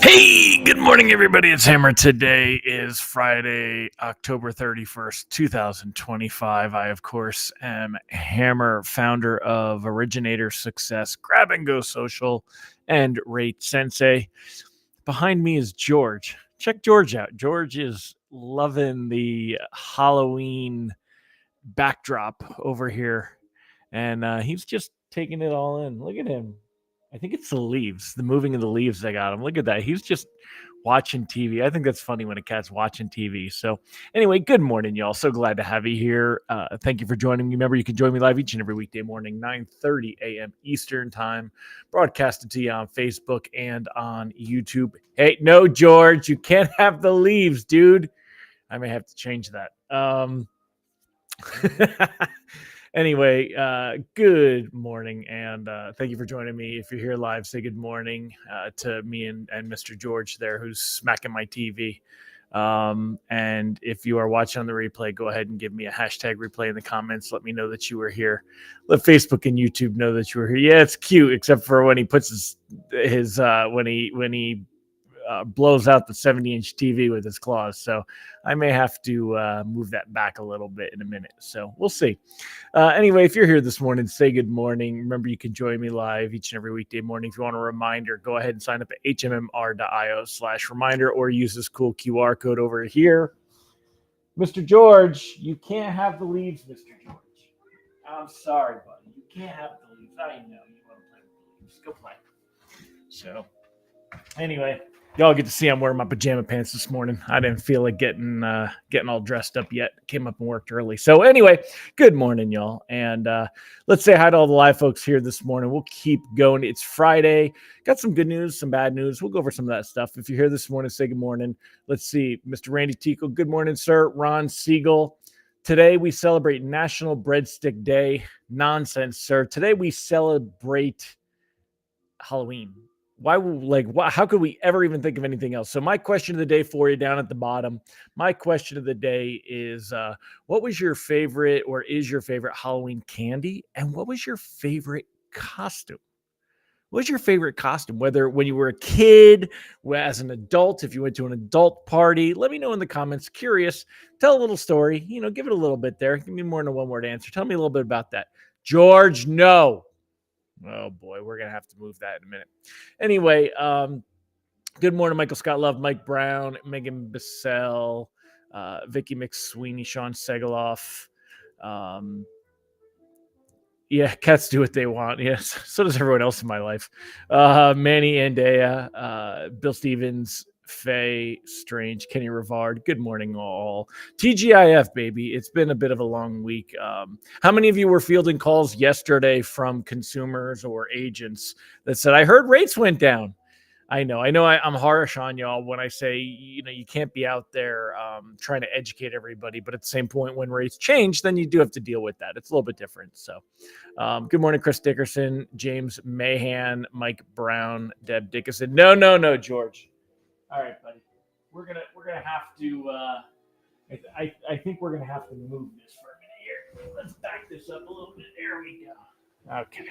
Hey, good morning, everybody. It's Hammer. Today is Friday, October 31st, 2025. I, of course, am Hammer, founder of Originator Success, Grab and Go Social, and Rate Sensei. Behind me is George. Check George out. George is loving the Halloween backdrop over here, and he's just taking it all in. Look at him. I think it's the leaves, the moving of the leaves that got him. Look at that. He's just watching TV. I think that's funny when a cat's watching TV. So, anyway, good morning, y'all. So glad to have you here. Thank you for joining me. Remember, you can join me live each and every weekday morning, 9:30 a.m. Eastern Time, broadcasted to you on Facebook and on YouTube. Hey, no, George, you can't have the leaves, dude. I may have to change that. Anyway, good morning, and thank you for joining me. If you're here live, say good morning to me and Mr. George there, who's smacking my TV. And if you are watching on the replay, go ahead and give me a hashtag replay in the comments. Let me know that you were here. Let Facebook and YouTube know that you were here. Yeah, it's cute, except for when he puts his when he blows out the 70-inch TV with his claws. So I may have to move that back a little bit in a minute. So we'll see. Anyway, if you're here this morning, say good morning. Remember, you can join me live each and every weekday morning. If you want a reminder, go ahead and sign up at hmmr.io/reminder or use this cool QR code over here. Mr. George, you can't have the leaves, Mr. George. I'm sorry, buddy. You can't have the leaves. I know you want to play with the leaves. Go play. So anyway, y'all get to see I'm wearing my pajama pants this morning. I didn't feel like getting all dressed up yet. Came up and worked early. So anyway, good morning, y'all. And let's say hi to all the live folks here this morning. We'll keep going. It's Friday. Got some good news, some bad news. We'll go over some of that stuff. If you're here this morning, say good morning. Let's see. Mr. Randy Tico, good morning, sir. Ron Siegel. Today we celebrate National Breadstick Day. Nonsense, sir. Today we celebrate Halloween. How could we ever even think of anything else? So my question of the day for you down at the bottom, my question of the day is, what was your favorite or is your favorite Halloween candy? And what was your favorite costume? What was your favorite costume? Whether when you were a kid, as an adult, if you went to an adult party, let me know in the comments. Curious, tell a little story, give it a little bit there. Give me more than a one-word answer. Tell me a little bit about that. George, no. Oh boy, we're gonna have to move that in a minute. Anyway, good morning, Michael Scott Love, Mike Brown, Megan Bissell, Vicky McSweeney, Sean Segaloff. Yeah, cats do what they want. Yes, so does everyone else in my life. Manny Andea, Bill Stevens, Faye Strange, Kenny Rivard. Good morning, all. TGIF, baby. It's been a bit of a long week. How many of you were fielding calls yesterday from consumers or agents that said, I heard rates went down? I know I'm harsh on y'all when I say, you can't be out there trying to educate everybody. But at the same point, when rates change, then you do have to deal with that. It's a little bit different. So good morning, Chris Dickerson, James Mahan, Mike Brown, Deb Dickinson. No, George. All right, buddy. We're gonna have to. I think we're gonna have to move this for a minute here. Let's back this up a little bit. There we go. Okay,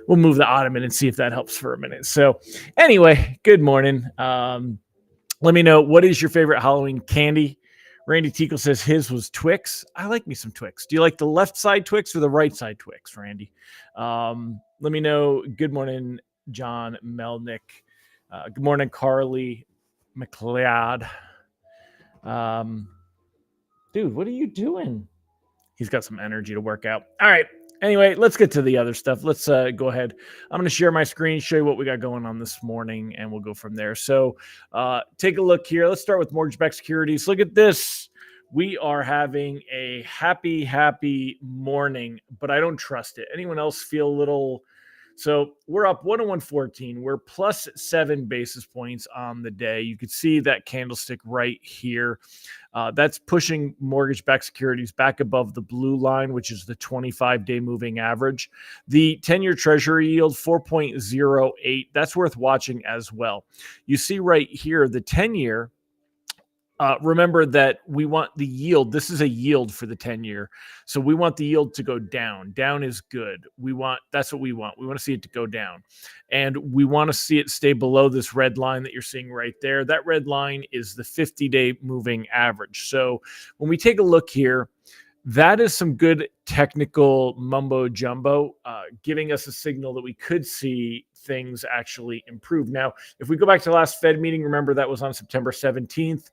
we'll move the ottoman and see if that helps for a minute. So, anyway, good morning. Let me know, what is your favorite Halloween candy? Randy Tickle says his was Twix. I like me some Twix. Do you like the left side Twix or the right side Twix, Randy? Let me know. Good morning, John Melnick. Good morning, Carly McLeod. Dude, what are you doing? He's got some energy to work out. All right. Anyway, let's get to the other stuff. Let's go ahead. I'm going to share my screen, show you what we got going on this morning, and we'll go from there. So take a look here. Let's start with mortgage-backed securities. Look at this. We are having a happy morning, but I don't trust it. Anyone else feel a little... So we're up 101.14. We're plus 7 basis points on the day. You could see that candlestick right here. That's pushing mortgage-backed securities back above the blue line, which is the 25-day moving average. The 10-year Treasury yield, 4.08. That's worth watching as well. You see right here, the 10-year remember that we want the yield. This is a yield for the 10-year. So we want the yield to go down. Down is good. That's what we want. We want to see it to go down. And we want to see it stay below this red line that you're seeing right there. That red line is the 50-day moving average. So when we take a look here, that is some good technical mumbo jumbo, giving us a signal that we could see things actually improve. Now, if we go back to the last Fed meeting, remember that was on September 17th.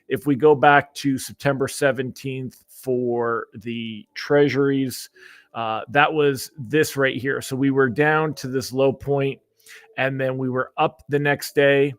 If we go back to September 17th for the treasuries, that was this right here. So we were down to this low point, and then we were up the next day,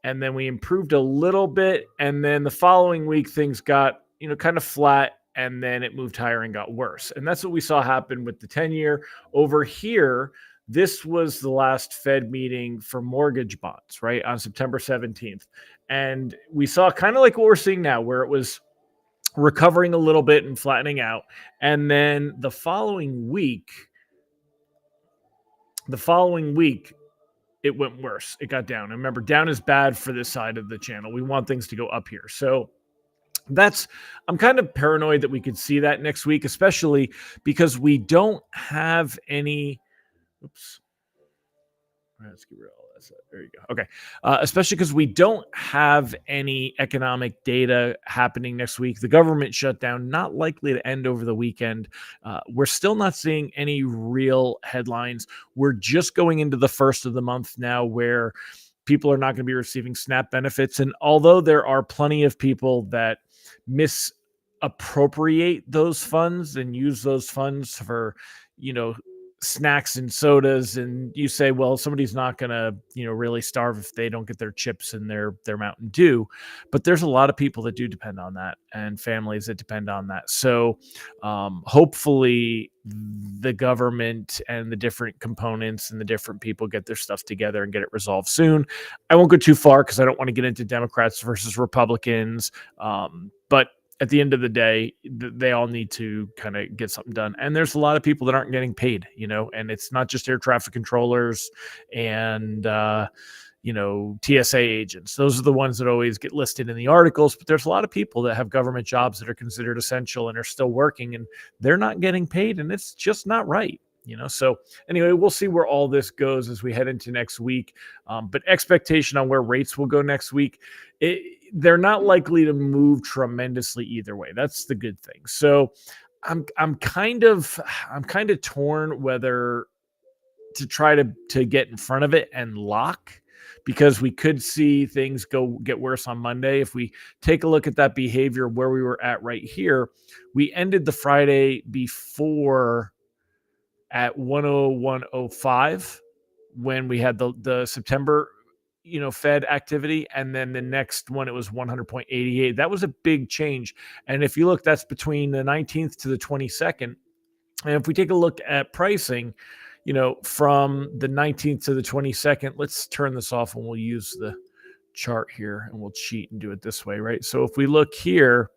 and then we improved a little bit. And then the following week, things got, kind of flat, and then it moved higher and got worse. And that's what we saw happen with the 10-year over here. This was the last Fed meeting for mortgage bonds, right, on September 17th. And we saw kind of like what we're seeing now, where it was recovering a little bit and flattening out. And then the following week, it went worse. It got down. And remember, down is bad for this side of the channel. We want things to go up here. So I'm kind of paranoid that we could see that next week, especially because we don't have any. Oops. Let's get rid of all that stuff. There you go. Okay. Especially because we don't have any economic data happening next week. The government shutdown, not likely to end over the weekend. We're still not seeing any real headlines. We're just going into the first of the month now where people are not going to be receiving SNAP benefits. And although there are plenty of people that misappropriate those funds and use those funds for, snacks and sodas, and you say, well, somebody's not going to, really starve if they don't get their chips and their Mountain Dew. But there's a lot of people that do depend on that, and families that depend on that. So hopefully the government and the different components and the different people get their stuff together and get it resolved soon. I won't go too far because I don't want to get into Democrats versus Republicans. But at the end of the day, they all need to kind of get something done. And there's a lot of people that aren't getting paid, and it's not just air traffic controllers and, TSA agents. Those are the ones that always get listed in the articles, but there's a lot of people that have government jobs that are considered essential and are still working, and they're not getting paid, and it's just not right. So anyway, we'll see where all this goes as we head into next week. But expectation on where rates will go next week, they're not likely to move tremendously either way. That's the good thing. So I'm kind of torn whether to try to get in front of it and lock, because we could see things get worse on Monday. If we take a look at that behavior where we were at right here, we ended the Friday before at 101.05 when we had the September, Fed activity. And then the next one, it was 100.88. That was a big change. And if you look, that's between the 19th to the 22nd. And if we take a look at pricing, from the 19th to the 22nd, let's turn this off and we'll use the chart here and we'll cheat and do it this way, right? So if we look here,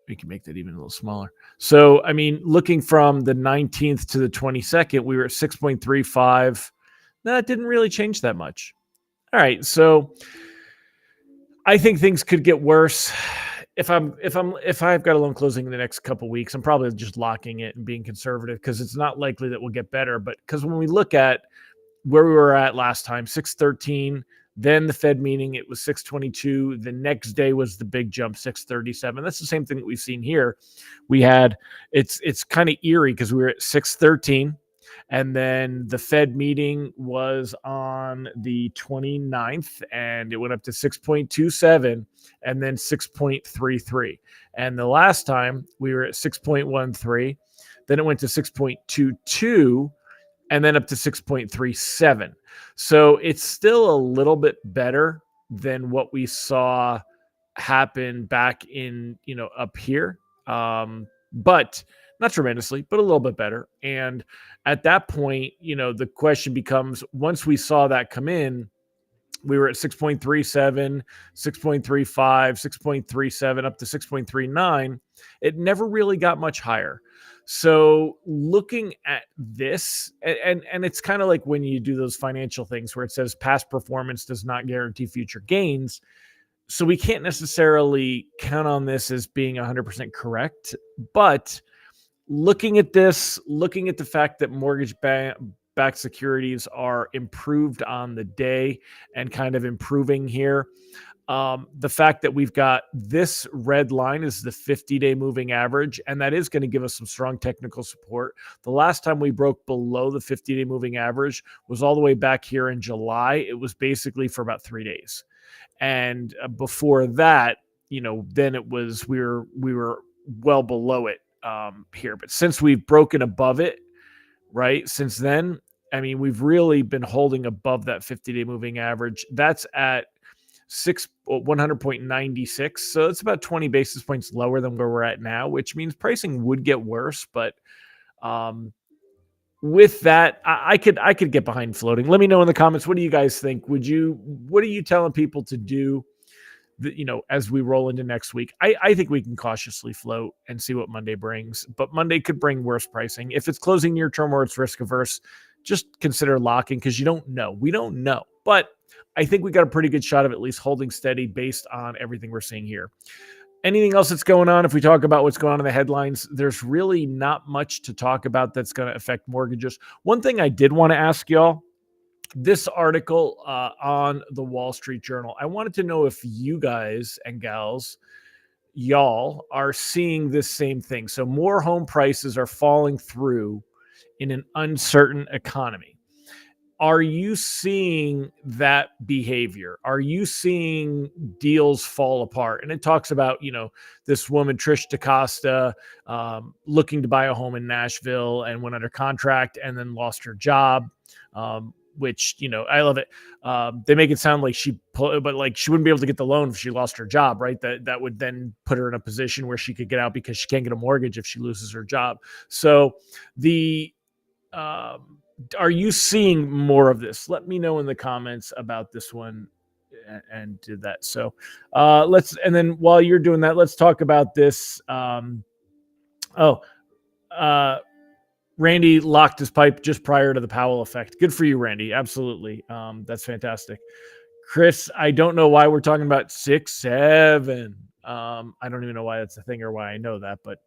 we can make that even a little smaller. So, looking from the 19th to the 22nd, we were at 6.35. That didn't really change that much. All right. So I think things could get worse. If I've got a loan closing in the next couple of weeks, I'm probably just locking it and being conservative, because it's not likely that we'll get better. But because when we look at where we were at last time, 613, then the Fed meeting, it was 622. The next day was the big jump, 637. That's the same thing that we've seen here. We had, it's kind of eerie because we were at 613. And then the Fed meeting was on the 29th, and it went up to 6.27 and then 6.33. And the last time we were at 6.13, then it went to 6.22 and then up to 6.37. So it's still a little bit better than what we saw happen back in, up here. But not tremendously, but a little bit better. And at that point, the question becomes, once we saw that come in, we were at 6.37, 6.35, 6.37, up to 6.39. It never really got much higher. So looking at this, and it's kind of like when you do those financial things where it says past performance does not guarantee future gains. So we can't necessarily count on this as being 100% correct, but looking at this, looking at the fact that backed securities are improved on the day and kind of improving here, the fact that we've got this red line is the 50-day moving average, and that is going to give us some strong technical support. The last time we broke below the 50-day moving average was all the way back here in July. It was basically for about 3 days. And before that, then it was we were well below it here. But since we've broken above it, right, since then, I mean, we've really been holding above that 50-day moving average. That's at 100.96. So it's about 20 basis points lower than where we're at now, which means pricing would get worse. But with that, I could get behind floating. Let me know in the comments. What do you guys think? What are you telling people to do as we roll into next week? I think we can cautiously float and see what Monday brings, but Monday could bring worse pricing. If it's closing near term or it's risk averse, just consider locking because you don't know. We don't know, but I think we got a pretty good shot of at least holding steady based on everything we're seeing here. Anything else that's going on? If we talk about what's going on in the headlines, there's really not much to talk about that's going to affect mortgages. One thing I did want to ask y'all, this article on the Wall Street Journal, I wanted to know if you guys and gals, y'all are seeing this same thing. So more home prices are falling through in an uncertain economy. Are you seeing that behavior? Are you seeing deals fall apart? And it talks about, this woman, Trish DaCosta, looking to buy a home in Nashville and went under contract and then lost her job, which, I love it. They make it sound like she wouldn't be able to get the loan if she lost her job, right? That would then put her in a position where she could get out because she can't get a mortgage if she loses her job. So are you seeing more of this? Let me know in the comments about this one and do that. So and then while you're doing that, let's talk about this. Randy locked his pipe just prior to the Powell effect. Good for you, Randy. Absolutely. That's fantastic. Chris, I don't know why we're talking about 6-7. I don't even know why that's a thing or why I know that, but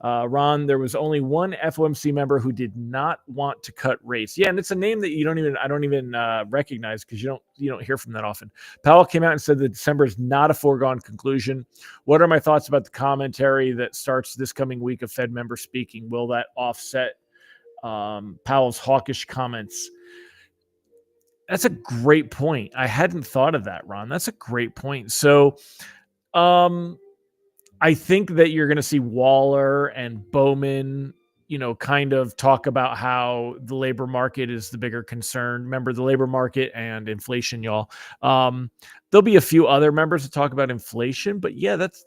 Ron, there was only one FOMC member who did not want to cut rates. Yeah, and it's a name that I don't even recognize because you don't hear from that often. Powell came out and said that December is not a foregone conclusion. What are my thoughts about the commentary that starts this coming week of Fed members speaking? Will that offset Powell's hawkish comments? That's a great point. I hadn't thought of that, Ron. That's a great point. So, I think that you're going to see Waller and Bowman, kind of talk about how the labor market is the bigger concern. Remember the labor market and inflation, y'all. There'll be a few other members to talk about inflation, but yeah, that's,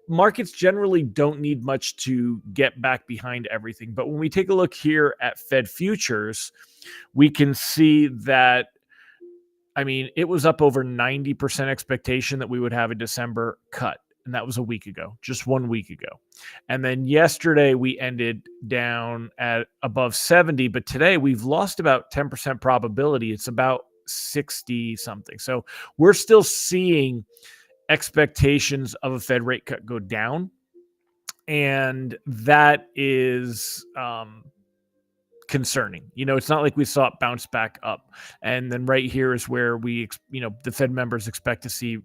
markets generally don't need much to get back behind everything. But when we take a look here at Fed futures, we can see that, it was up over 90% expectation that we would have a December cut. And that was a week ago, just 1 week ago. And then yesterday we ended down at above 70, but today we've lost about 10% probability. It's about 60 something. So we're still seeing expectations of a Fed rate cut go down. And that is concerning. It's not like we saw it bounce back up. And then right here is where the Fed members expect to see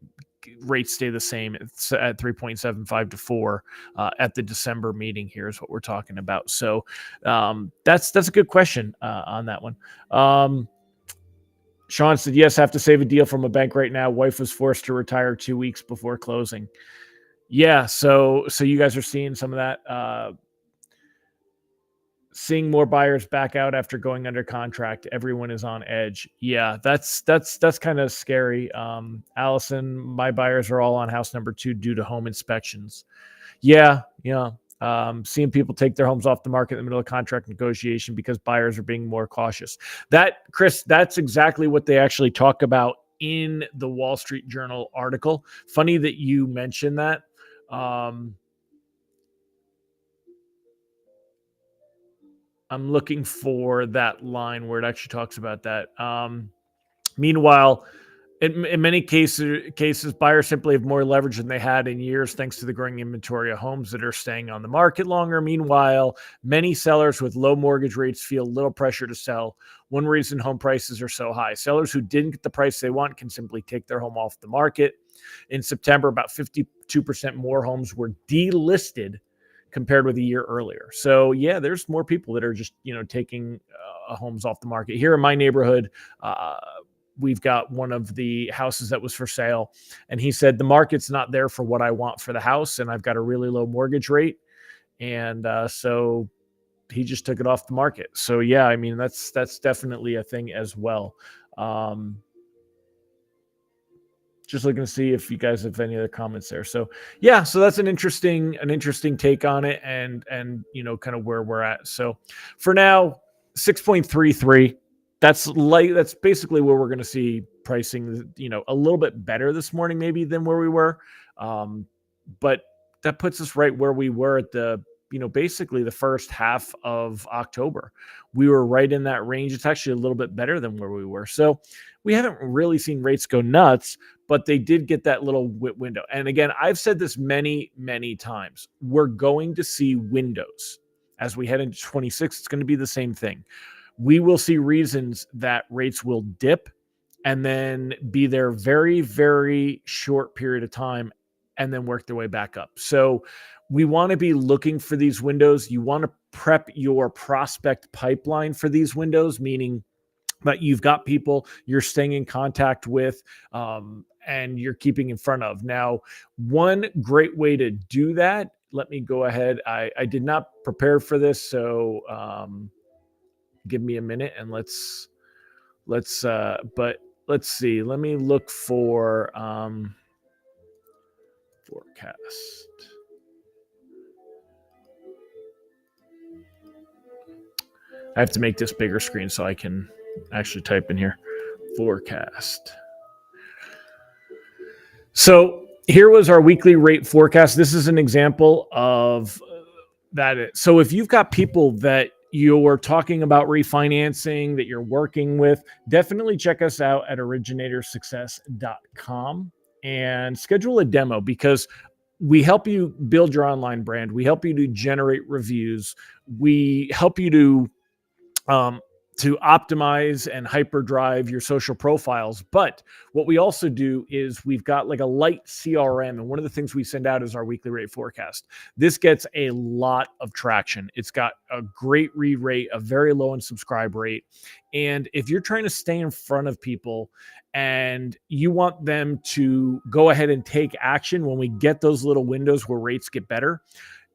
rates stay the same at 3.75 to 4 at the December meeting. Here is what we're talking about. So that's a good question on that one. Sean said, yes, have to save a deal from a bank right now. Wife was forced to retire 2 weeks before closing. Yeah. So you guys are seeing some of that, seeing more buyers back out after going under contract. Everyone is on edge. Yeah, that's kind of scary. Allison, my buyers are all on house number 2 due to home inspections. Yeah. Seeing people take their homes off the market in the middle of contract negotiation because buyers are being more cautious. Chris, that's exactly what they actually talk about in the Wall Street Journal article. Funny that you mentioned that. I'm looking for that line where it actually talks about that. Meanwhile, In many cases, buyers simply have more leverage than they had in years thanks to the growing inventory of homes that are staying on the market longer. Meanwhile, many sellers with low mortgage rates feel little pressure to sell. One reason home prices are so high. Sellers who didn't get the price they want can simply take their home off the market. In September, about 52% more homes were delisted compared with a year earlier. So yeah, there's more people that are just, taking homes off the market. Here in my neighborhood, we've got one of the houses that was for sale, and he said the market's not there for what I want for the house, and I've got a really low mortgage rate, and so he just took it off the market. So yeah, I mean that's definitely a thing as well. Just looking to see if you guys have any other comments there. So yeah, so that's an interesting take on it, and kind of where we're at. So for now, 6.33. That's basically where we're going to see pricing, a little bit better this morning, maybe than where we were. But that puts us right where we were at the, basically the first half of October. We were right in that range. It's actually a little bit better than where we were. So we haven't really seen rates go nuts, but they did get that little window. And again, I've said this many, many times. We're going to see windows as we head into 26. It's going to be the same thing. We will see reasons that rates will dip and then be there very, very short period of time and then work their way back up. So we want to be looking for these windows. You want to prep your prospect pipeline for these windows, meaning that you've got people you're staying in contact with and you're keeping in front of. Now, one great way to do that, let me go ahead. I did not prepare for this, so give me a minute and let's see. Let me look for forecast. I have to make this bigger screen so I can actually type in here forecast. So here was our weekly rate forecast. This is an example of that. So if you've got people that you're talking about refinancing that you're working with, definitely check us out at originatorssuccess.com and schedule a demo, because we help you build your online brand. We help you to generate reviews. We help you to optimize and hyperdrive your social profiles. But what we also do is we've got like a light CRM. And one of the things we send out is our weekly rate forecast. This gets a lot of traction. It's got a great read rate, a very low unsubscribe rate. And if you're trying to stay in front of people and you want them to go ahead and take action when we get those little windows where rates get better,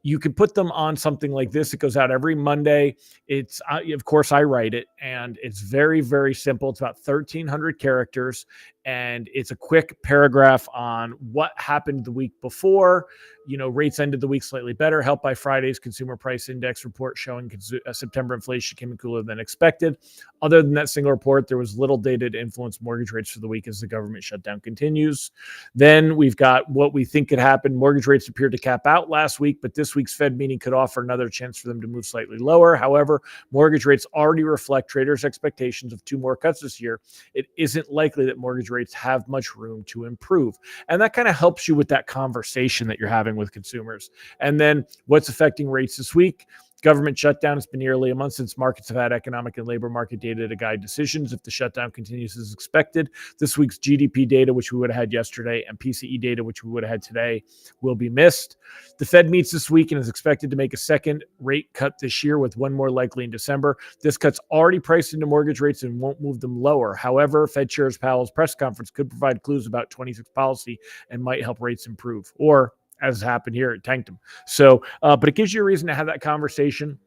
you can put them on something like this. It goes out every Monday. It's, of course, I write it, and it's very, very simple. It's about 1,300 characters, and it's a quick paragraph on what happened the week before. Rates ended the week slightly better, helped by Friday's consumer price index report showing September inflation came in cooler than expected. Other than that single report, there was little data to influence mortgage rates for the week as the government shutdown continues. Then we've got what we think could happen. Mortgage rates appeared to cap out last week, but this week's Fed meeting could offer another chance for them to move slightly lower. However, mortgage rates already reflect traders' expectations of 2 more cuts this year. It isn't likely that mortgage rates have much room to improve. And that kind of helps you with that conversation that you're having with consumers. And then what's affecting rates this week? Government shutdown. It's been nearly a month since markets have had economic and labor market data to guide decisions. If the shutdown continues as expected, this week's GDP data, which we would have had yesterday, and PCE data, which we would have had today, will be missed. The Fed meets this week and is expected to make a second rate cut this year, with one more likely in December. This cut's already priced into mortgage rates and won't move them lower. However, Fed Chair Powell's press conference could provide clues about 26 policy and might help rates improve, or as happened here, it tanked them. So, but it gives you a reason to have that conversation.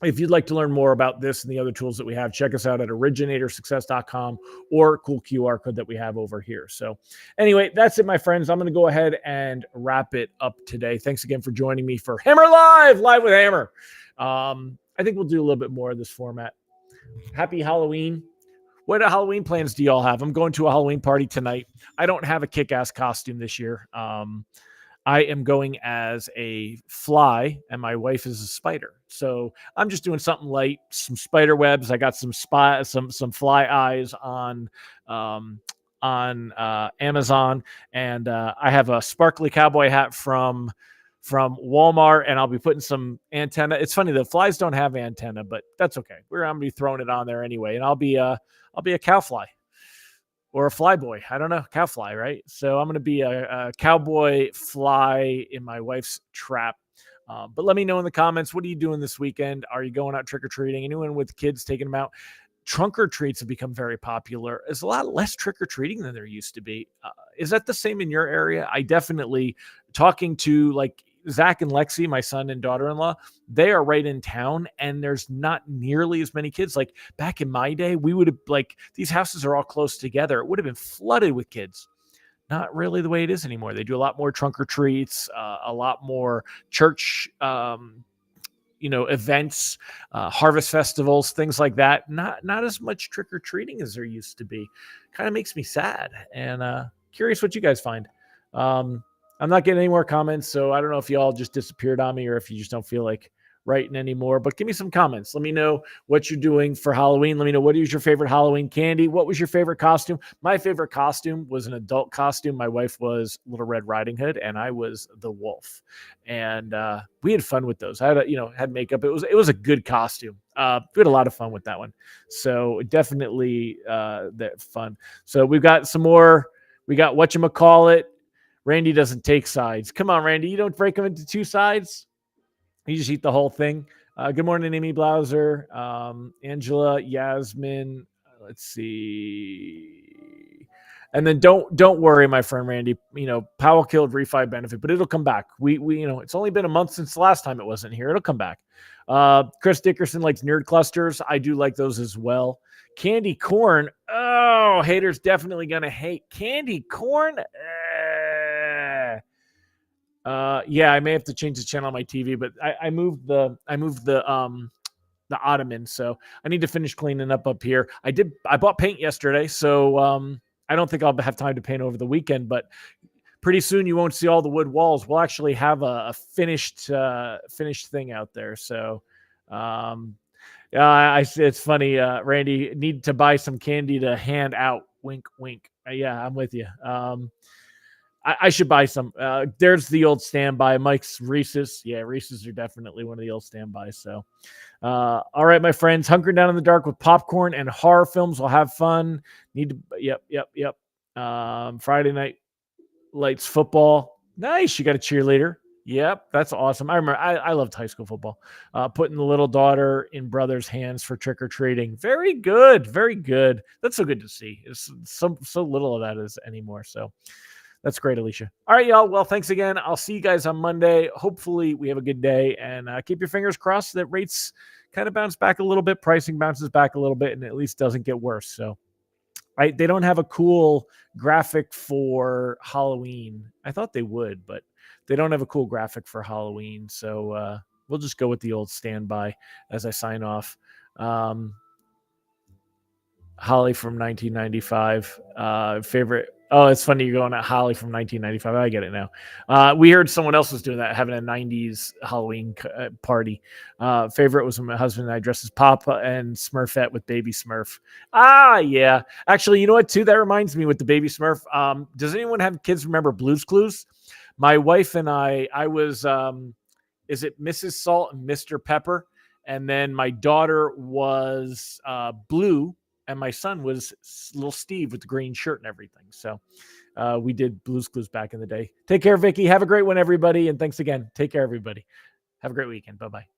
If you'd like to learn more about this and the other tools that we have, check us out at originatorssuccess.com or cool QR code that we have over here. So anyway, that's it, my friends. I'm going to go ahead and wrap it up today. Thanks again for joining me for Hammer Live with Hammer. I think we'll do a little bit more of this format. Happy Halloween. What Halloween plans do y'all have? I'm going to a Halloween party tonight. I don't have a kick-ass costume this year. I am going as a fly and my wife is a spider. So I'm just doing something light, some spider webs. I got some fly eyes on on Amazon, and I have a sparkly cowboy hat from Walmart, and I'll be putting some antenna. It's funny, the flies don't have antenna, but that's okay. I'm gonna be throwing it on there anyway, and I'll be a cow fly or a fly boy. I don't know, cow fly, right? So I'm gonna be a cowboy fly in my wife's trap. But let me know in the comments, what are you doing this weekend? Are you going out trick or treating? Anyone with kids taking them out? Trunk or treats have become very popular. There's a lot less trick or treating than there used to be. Is that the same in your area? I definitely, talking to like Zach and Lexi, my son and daughter-in-law, they are right in town, and there's not nearly as many kids. Like back in my day, we would have, like, these houses are all close together. It would have been flooded with kids. Not really the way it is anymore. They do a lot more trunk or treats, a lot more church events, harvest festivals, things like that. Not as much trick or treating as there used to be. Kind of makes me sad, and curious what you guys find. I'm not getting any more comments, so I don't know if y'all just disappeared on me or if you just don't feel like writing anymore. But give me some comments. Let me know what you're doing for Halloween. Let me know, what is your favorite Halloween candy? What was your favorite costume? My favorite costume was an adult costume. My wife was Little Red Riding Hood, and I was the wolf. And we had fun with those. I had had makeup. It was a good costume. We had a lot of fun with that one. So definitely that fun. So we've got some more. We got whatchamacallit. Randy doesn't take sides. Come on, Randy. You don't break them into two sides. You just eat the whole thing. Good morning, Amy Blauser, Angela, Yasmin. Let's see. And then don't worry, my friend Randy. Powell killed refi benefit, but it'll come back. We it's only been a month since the last time it wasn't here. It'll come back. Chris Dickerson likes nerd clusters. I do like those as well. Candy corn. Oh, haters definitely gonna hate candy corn. Yeah, I may have to change the channel on my TV, but I moved the ottoman, so I need to finish cleaning up here. I bought paint yesterday, so I don't think I'll have time to paint over the weekend, but pretty soon you won't see all the wood walls. We'll actually have a finished thing out there. So it's funny, Randy, need to buy some candy to hand out. Wink, wink. Yeah, I'm with you. I should buy some. There's the old standby. Mike's Reese's. Yeah, Reese's are definitely one of the old standbys. So, all right, my friends, hunkering down in the dark with popcorn and horror films. We'll have fun. Yep. Friday night lights football. Nice. You got a cheerleader. Yep, that's awesome. I remember I loved high school football. Putting the little daughter in brother's hands for trick or treating. Very good. Very good. That's so good to see. It's so little of that is anymore. So. That's great, Alicia. All right, y'all. Well, thanks again. I'll see you guys on Monday. Hopefully, we have a good day, and keep your fingers crossed that rates kind of bounce back a little bit, pricing bounces back a little bit, and at least doesn't get worse. So, they don't have a cool graphic for Halloween. I thought they would, but they don't have a cool graphic for Halloween. So we'll just go with the old standby as I sign off. Holly from 1995. Favorite. Oh, it's funny you're going at Holly from 1995. I get it now. We heard someone else was doing that, having a 90s Halloween party. Favorite was when my husband and I dressed as Papa and Smurfette with Baby Smurf. Yeah. Actually, you know what, too? That reminds me with the Baby Smurf. Does anyone have kids remember Blue's Clues? My wife and I was, is it Mrs. Salt and Mr. Pepper? And then my daughter was Blue. And my son was little Steve with the green shirt and everything. So we did Blue's Clues back in the day. Take care, Vicky. Have a great one, everybody. And thanks again. Take care, everybody. Have a great weekend. Bye-bye.